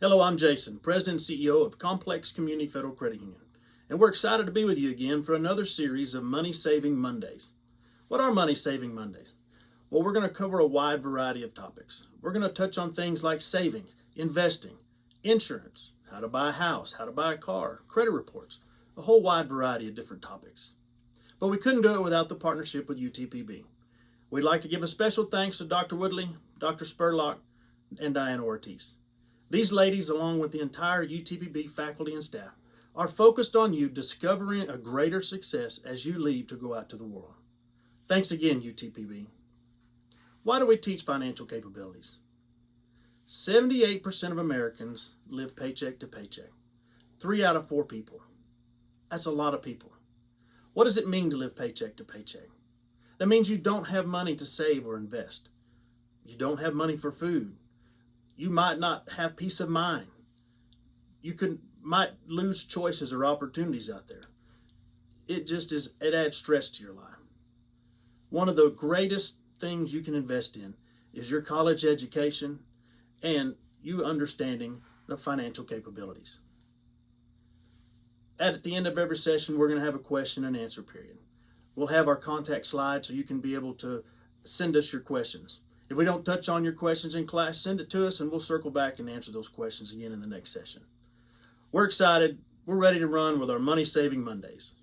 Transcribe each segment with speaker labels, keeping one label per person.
Speaker 1: Hello, I'm Jason, President and CEO of Complex Community Federal Credit Union, and we're excited to be with you again for another series of Money Saving Mondays. What are Money Saving Mondays? Well, we're going to cover a wide variety of topics. We're going to touch on things like savings, investing, insurance, how to buy a house, how to buy a car, credit reports, a whole wide variety of different topics. But we couldn't do it without the partnership with UTPB. We'd like to give a special thanks to Dr. Woodley, Dr. Spurlock, and Diana Ortiz. These ladies, along with the entire UTPB faculty and staff, are focused on you discovering a greater success as you leave to go out to the world. Thanks again, UTPB. Why do we teach financial capabilities? 78% of Americans live paycheck to paycheck. 3 out of 4 people. That's a lot of people. What does it mean to live paycheck to paycheck? That means you don't have money to save or invest. You don't have money for food. You might not have peace of mind. You might lose choices or opportunities out there. It adds stress to your life. One of the greatest things you can invest in is your college education and you understanding the financial capabilities. At the end of every session, we're going to have a question and answer period. We'll have our contact slide so you can be able to send us your questions. If we don't touch on your questions in class, send it to us and we'll circle back and answer those questions again in the next session. We're excited. We're ready to run with our Money Saving Mondays.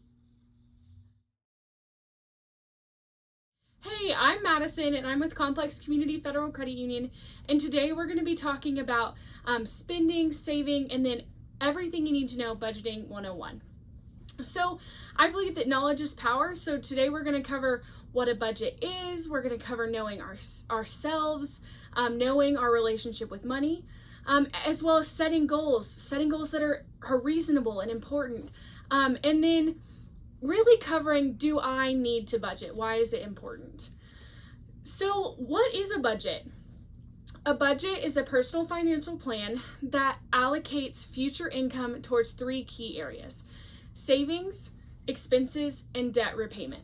Speaker 2: Hey, I'm Madison and I'm with Complex Community Federal Credit Union, and today we're going to be talking about spending, saving, and then everything you need to know budgeting 101. So I believe that knowledge is power, so today we're going to cover what a budget is. We're going to cover knowing ourselves, knowing our relationship with money, as well as setting goals that are reasonable and important, and then really covering, do I need to budget? Why is it important? So what is a budget? A budget is a personal financial plan that allocates future income towards 3 key areas: savings, expenses, and debt repayment.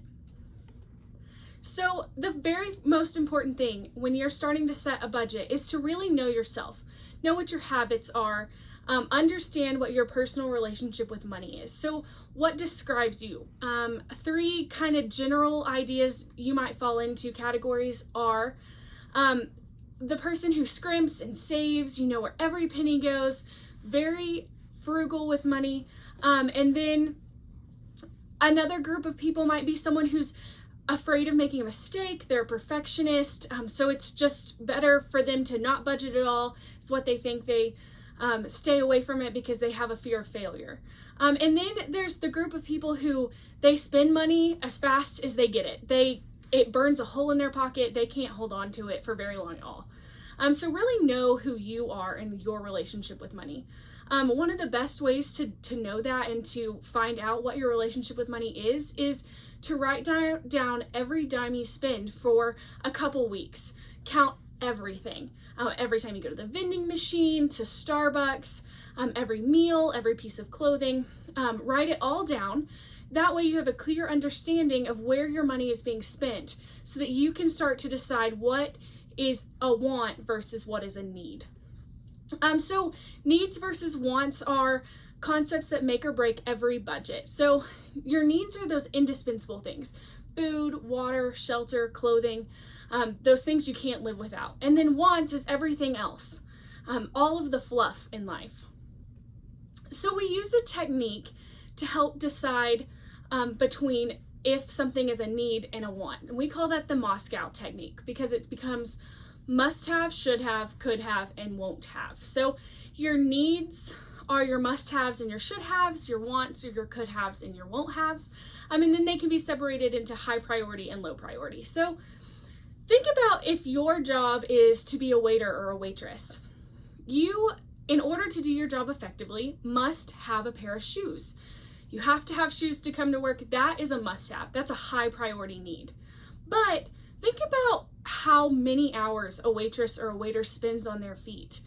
Speaker 2: So the very most important thing when you're starting to set a budget is to really know yourself, know what your habits are, understand what your personal relationship with money is. So what describes you? 3 kind of general ideas you might fall into categories are the person who scrimps and saves, you know where every penny goes, very frugal with money. And then another group of people might be someone who's afraid of making a mistake. They're a perfectionist, so it's just better for them to not budget at all. It's what they think. They stay away from it because they have a fear of failure. And then there's the group of people who they spend money as fast as they get it. It burns a hole in their pocket. They can't hold on to it for very long at all. So really know who you are and your relationship with money. One of the best ways to know that and to find out what your relationship with money is to write down every dime you spend for a couple weeks. Count everything. Every time you go to the vending machine, to Starbucks, every meal, every piece of clothing, write it all down. That way you have a clear understanding of where your money is being spent so that you can start to decide what is a want versus what is a need. So needs versus wants are concepts that make or break every budget. So your needs are those indispensable things: food, water, shelter, clothing, those things you can't live without. And then wants is everything else, all of the fluff in life. So we use a technique to help decide between if something is a need and a want. And we call that the Moscow technique because it becomes must have, should have, could have, and won't have. So your needs are your must-haves and your should-haves, your wants are your could-haves and your won't-haves. And then they can be separated into high priority and low priority. So think about if your job is to be a waiter or a waitress. You, in order to do your job effectively, must have a pair of shoes. You have to have shoes to come to work. That is a must-have. That's a high priority need. But think about how many hours a waitress or a waiter spends on their feet.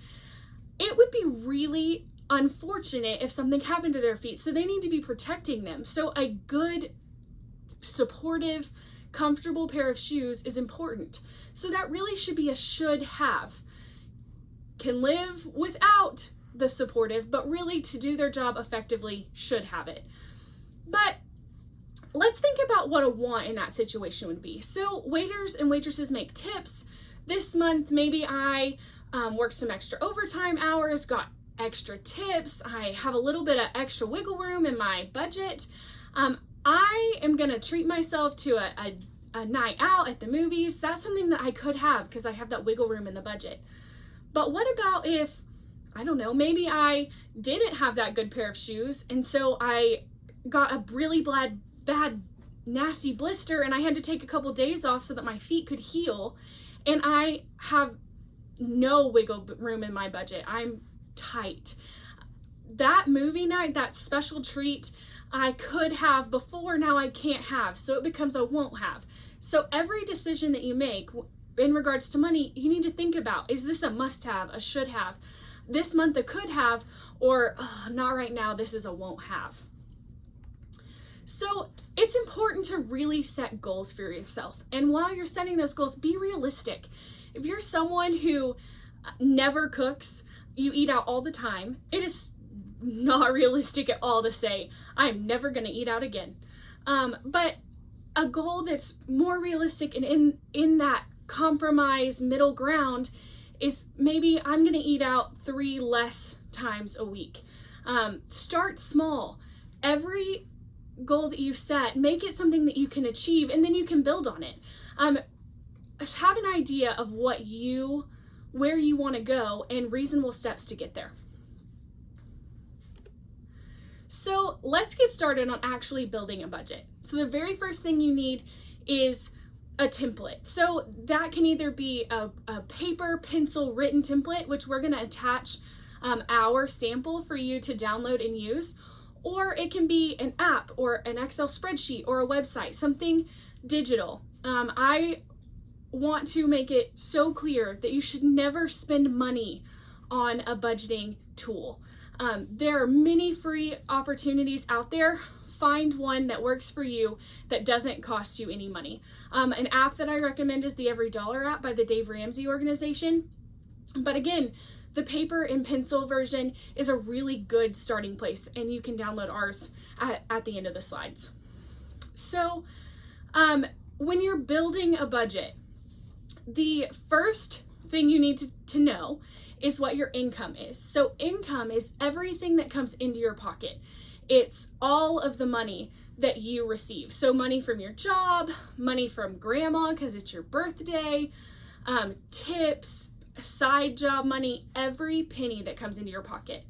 Speaker 2: It would be really unfortunate if something happened to their feet, so they need to be protecting them. So a good, supportive, comfortable pair of shoes is important. So that really should be a should have. Can live without the supportive, but really to do their job effectively should have it. But let's think about what a want in that situation would be. So waiters and waitresses make tips. This month, maybe I worked some extra overtime hours, got extra tips. I have a little bit of extra wiggle room in my budget. I am going to treat myself to a night out at the movies. That's something that I could have because I have that wiggle room in the budget. But what about if, I don't know, maybe I didn't have that good pair of shoes, and so I got a really bad, nasty blister, and I had to take a couple days off so that my feet could heal, and I have no wiggle room in my budget. I'm tight. That movie night, that special treat I could have before, now I can't have, so it becomes a won't have. So every decision that you make in regards to money, you need to think about, is this a must have, a should have? This month a could have, or not right now, this is a won't have. So it's important to really set goals for yourself. And while you're setting those goals, be realistic. If you're someone who never cooks, you eat out all the time, it is not realistic at all to say, I'm never going to eat out again. But a goal that's more realistic and in that compromise middle ground is maybe I'm going to eat out 3 less times a week. Start small. Every goal that you set, make it something that you can achieve, and then you can build on it. Have an idea of where you want to go and reasonable steps to get there. So let's get started on actually building a budget. So the very first thing you need is a template. So that can either be a paper, pencil, written template, which we're going to attach our sample for you to download and use, or it can be an app or an Excel spreadsheet or a website, something digital. I want to make it so clear that you should never spend money on a budgeting tool. There are many free opportunities out there. Find one that works for you that doesn't cost you any money. An app that I recommend is the Every Dollar app by the Dave Ramsey organization. But again, the paper and pencil version is a really good starting place, and you can download ours at the end of the slides. So when you're building a budget, the first thing you need to know is what your income is. So income is everything that comes into your pocket. It's all of the money that you receive. So money from your job, money from grandma because it's your birthday, tips, side job money, every penny that comes into your pocket.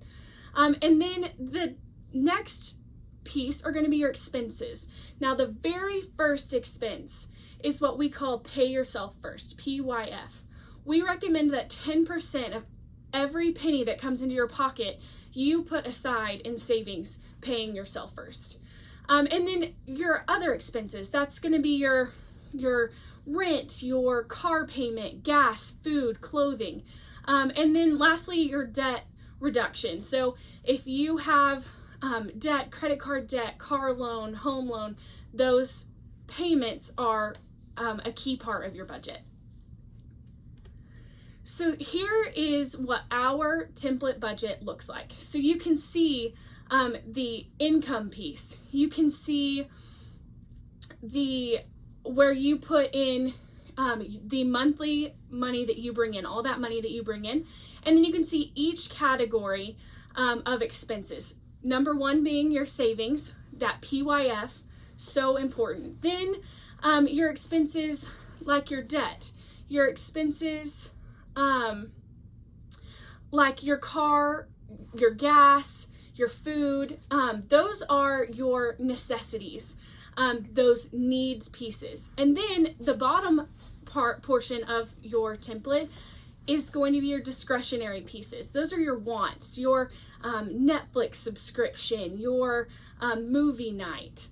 Speaker 2: And then the next piece are going to be your expenses. Now, the very first expense is what we call pay yourself first, PYF. We recommend that 10% of every penny that comes into your pocket, you put aside in savings, paying yourself first. And then your other expenses, that's going to be your rent, your car payment, gas, food, clothing. And then lastly, your debt reduction. So if you have debt, credit card debt, car loan, home loan, those payments are a key part of your budget. So here is what our template budget looks like. So you can see the income piece. You can see where you put in the monthly money that you bring in, all that money that you bring in. And then you can see each category of expenses. Number one being your savings, that PYF, so important. Then your expenses like your debt, your expenses like your car, your gas, your food, those are your necessities, those needs pieces. And then the bottom portion of your template is going to be your discretionary pieces. Those are your wants, your Netflix subscription, your movie night,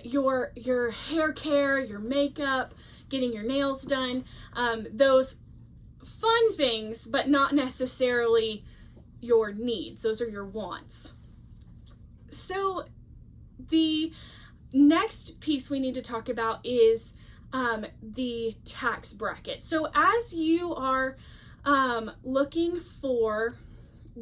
Speaker 2: your hair care, your makeup, getting your nails done, those fun things, but not necessarily your needs. Those are your wants. So the next piece we need to talk about is the tax bracket. So as you are looking for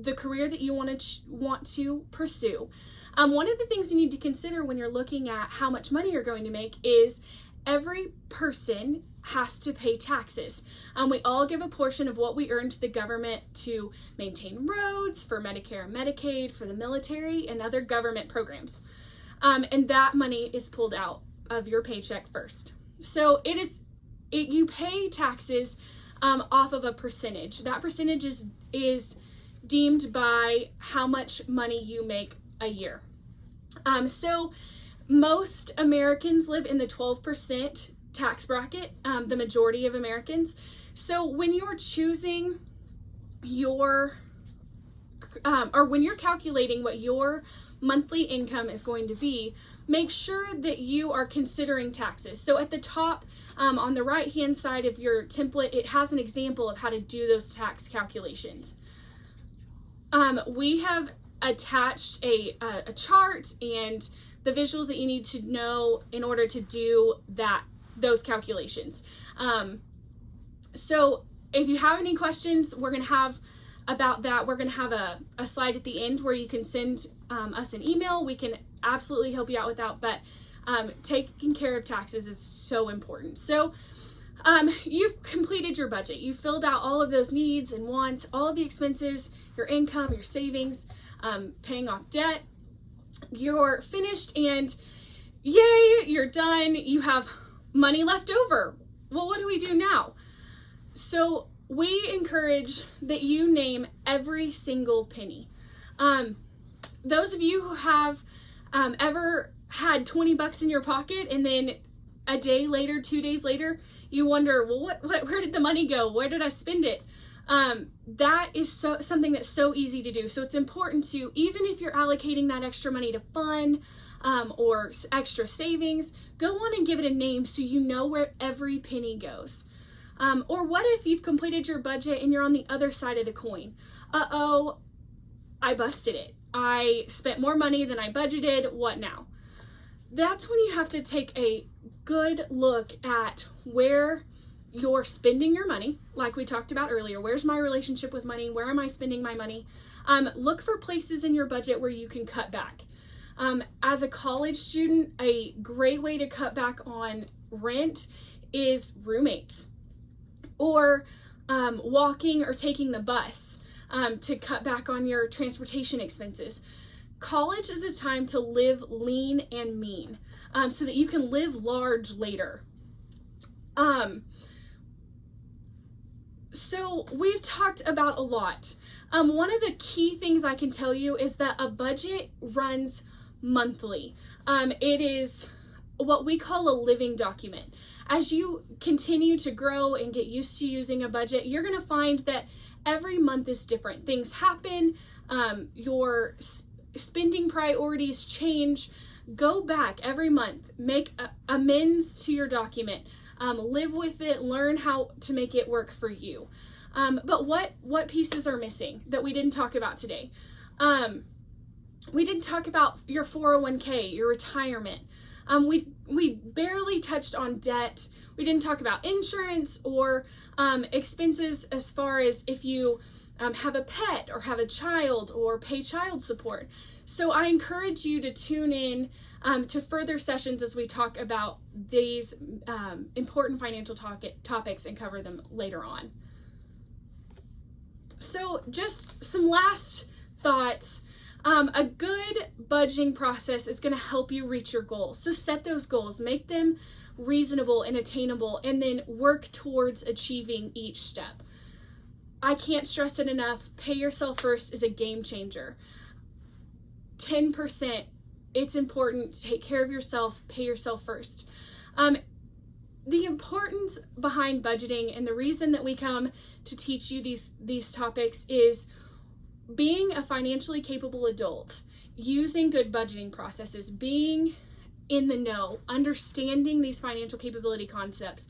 Speaker 2: the career that you want to pursue. One of the things you need to consider when you're looking at how much money you're going to make is every person has to pay taxes. We all give a portion of what we earn to the government to maintain roads, for Medicare and Medicaid, for the military, and other government programs. And that money is pulled out of your paycheck first. So you pay taxes off of a percentage. That percentage is deemed by how much money you make a year. So most Americans live in the 12% tax bracket, the majority of Americans. So when you're choosing when you're calculating what your monthly income is going to be, make sure that you are considering taxes. So at the top, on the right hand side of your template, it has an example of how to do those tax calculations. We have attached a chart and the visuals that you need to know in order to do those calculations. So if you have any questions, we're going to have about that. We're going to have a slide at the end where you can send us an email. We can absolutely help you out with that, but taking care of taxes is so important. So you've completed your budget. You filled out all of those needs and wants, all of the expenses, your income, your savings, paying off debt. You're finished and yay, you're done. You have money left over. Well, what do we do now? So we encourage that you name every single penny. Those of you who have ever had $20 in your pocket and then a day later, 2 days later, you wonder, well, where did the money go? Where did I spend it? That is something that's so easy to do. So it's important to, even if you're allocating that extra money to fun or extra savings, go on and give it a name so you know where every penny goes. Or what if you've completed your budget and you're on the other side of the coin? Uh-oh, I busted it. I spent more money than I budgeted. What now? That's when you have to take a good look at where you're spending your money, like we talked about earlier. Where's my relationship with money? Where am I spending my money? Look for places in your budget where you can cut back. As a college student, a great way to cut back on rent is roommates, or walking or taking the bus to cut back on your transportation expenses. College is a time to live lean and mean so that you can live large later. So we've talked about a lot. One of the key things I can tell you is that a budget runs monthly. It is what we call a living document. As you continue to grow and get used to using a budget, you're going to find that every month is different. Things happen, your spending priorities change. Go back every month, make amends to your document, live with it, learn how to make it work for you. But what pieces are missing that we didn't talk about today? We didn't talk about your 401k, your retirement. We barely touched on debt. We didn't talk about insurance or expenses as far as if you have a pet or have a child or pay child support. So I encourage you to tune in to further sessions as we talk about these important financial topics and cover them later on. So just some last thoughts. A good budgeting process is going to help you reach your goals. So set those goals, make them reasonable and attainable, and then work towards achieving each step. I can't stress it enough. Pay yourself first is a game changer. 10%, it's important to take care of yourself, pay yourself first. The importance behind budgeting and the reason that we come to teach you these topics is being a financially capable adult, using good budgeting processes, being in the know, understanding these financial capability concepts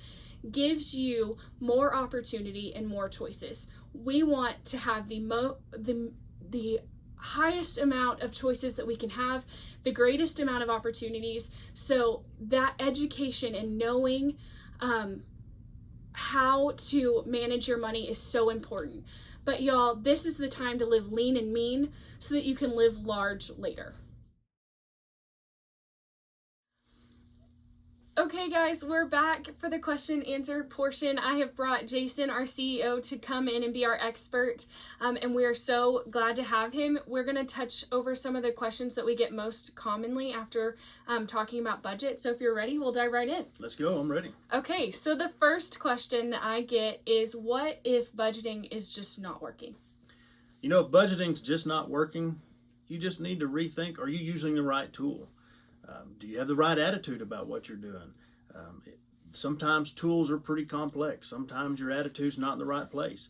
Speaker 2: gives you more opportunity and more choices. We want to have the highest amount of choices that we can have, the greatest amount of opportunities, so that education and knowing how to manage your money is so important. But y'all, this is the time to live lean and mean so that you can live large later. Okay guys, we're back for the question and answer portion. I have brought Jason, our CEO, to come in and be our expert, and we are so glad to have him. We're going to touch over some of the questions that we get most commonly after talking about budget. So if you're ready, we'll dive right in.
Speaker 1: Let's go. I'm ready.
Speaker 2: Okay, so the first question that I get is, what if budgeting is just not working?
Speaker 1: You know, if budgeting's just not working, you just need to rethink, are you using the right tool? Do you have the right attitude about what you're doing? Sometimes tools are pretty complex. Sometimes your attitude's not in the right place.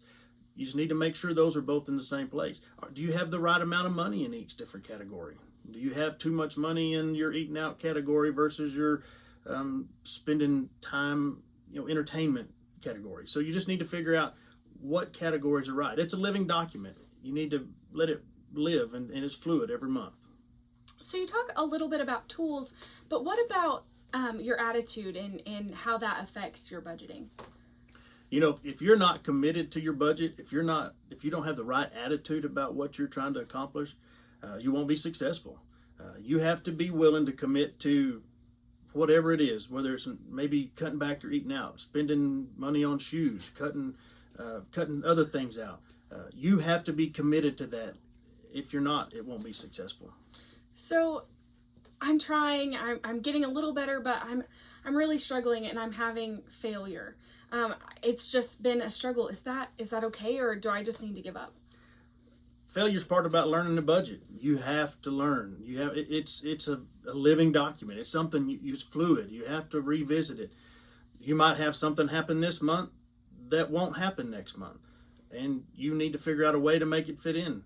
Speaker 1: You just need to make sure those are both in the same place. Do you have the right amount of money in each different category? Do you have too much money in your eating out category versus your spending time, entertainment category? So you just need to figure out what categories are right. It's a living document. You need to let it live, and it's fluid every month.
Speaker 2: So you talk a little bit about tools, but what about your attitude and how that affects your budgeting?
Speaker 1: You know, if you're not committed to your budget, if you don't have the right attitude about what you're trying to accomplish, you won't be successful. You have to be willing to commit to whatever it is, whether it's maybe cutting back your eating out, spending money on shoes, cutting other things out. You have to be committed to that. If you're not, it won't be successful.
Speaker 2: So I'm trying, I'm getting a little better, but I'm really struggling and I'm having failure. It's just been a struggle. Is that okay, or do I just need to give up?
Speaker 1: Failure's part about learning the budget. You have to learn. It's a living document. It's something it's fluid. You have to revisit it. You might have something happen this month that won't happen next month, and you need to figure out a way to make it fit in.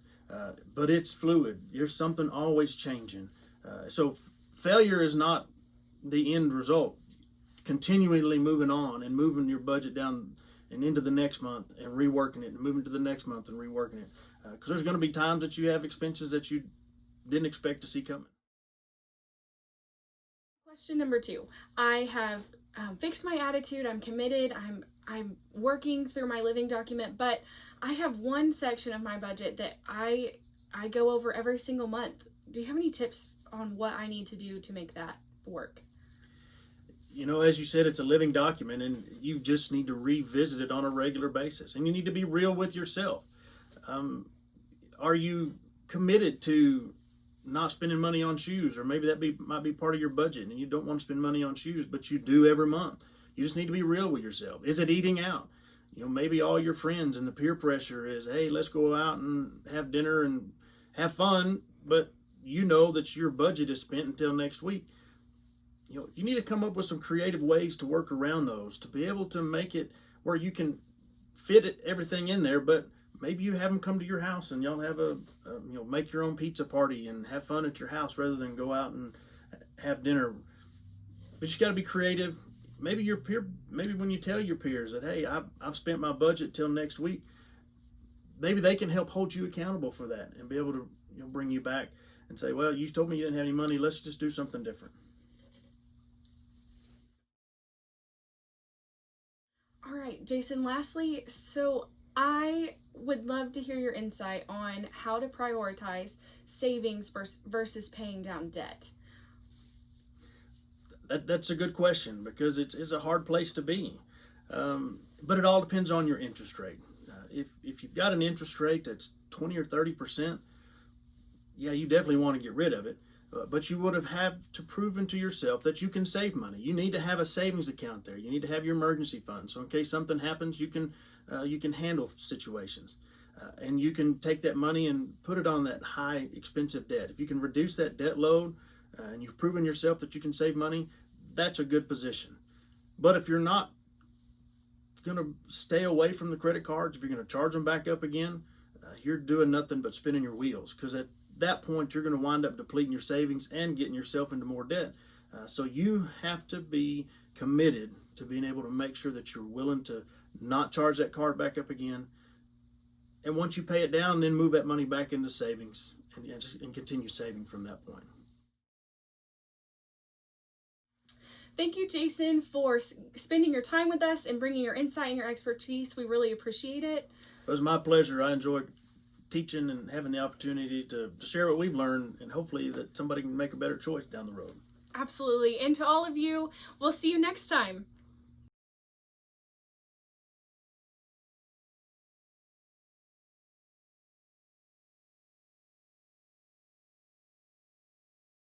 Speaker 1: But it's fluid. There's something always changing. So failure is not the end result. Continually moving on and moving your budget down and into the next month and reworking it and moving to the next month and reworking it. Because there's going to be times that you have expenses that you didn't expect to see coming.
Speaker 2: Question number 2. I have fixed my attitude. I'm committed. I'm working through my living document, but I have one section of my budget that I go over every single month. Do you have any tips on what I need to do to make that work?
Speaker 1: You know, as you said, it's a living document, and you just need to revisit it on a regular basis. And you need to be real with yourself. Are you committed to not spending money on shoes? Or maybe that might be part of your budget, and you don't want to spend money on shoes, but you do every month. You just need to be real with yourself. Is it eating out? You know, maybe all your friends and the peer pressure is, hey, let's go out and have dinner and have fun, but you know that your budget is spent until next week. You know, you need to come up with some creative ways to work around those, to be able to make it where you can fit everything in there, but maybe you have them come to your house and y'all have make your own pizza party and have fun at your house rather than go out and have dinner. But you got to be creative. Maybe when you tell your peers that, hey, I've spent my budget till next week, maybe they can help hold you accountable for that and be able to bring you back and say, well, you told me you didn't have any money. Let's just do something different.
Speaker 2: All right, Jason, lastly, so I would love to hear your insight on how to prioritize savings versus paying down debt.
Speaker 1: That's a good question, because it's a hard place to be. But it all depends on your interest rate. If you've got an interest rate that's 20 or 30%, yeah, you definitely want to get rid of it. But you would have to proven to yourself that you can save money. You need to have a savings account there. You need to have your emergency fund. So in case something happens, you can handle situations. And you can take that money and put it on that high expensive debt. If you can reduce that debt load and you've proven yourself that you can save money, that's a good position. But if you're not going to stay away from the credit cards, if you're going to charge them back up again, you're doing nothing but spinning your wheels, because at that point you're going to wind up depleting your savings and getting yourself into more debt. So you have to be committed to being able to make sure that you're willing to not charge that card back up again. And once you pay it down, then move that money back into savings and continue saving from that point.
Speaker 2: Thank you, Jason, for spending your time with us and bringing your insight and your expertise. We really appreciate it.
Speaker 1: It was my pleasure. I enjoyed teaching and having the opportunity to share what we've learned, and hopefully that somebody can make a better choice down the road.
Speaker 2: Absolutely. And to all of you, we'll see you next time.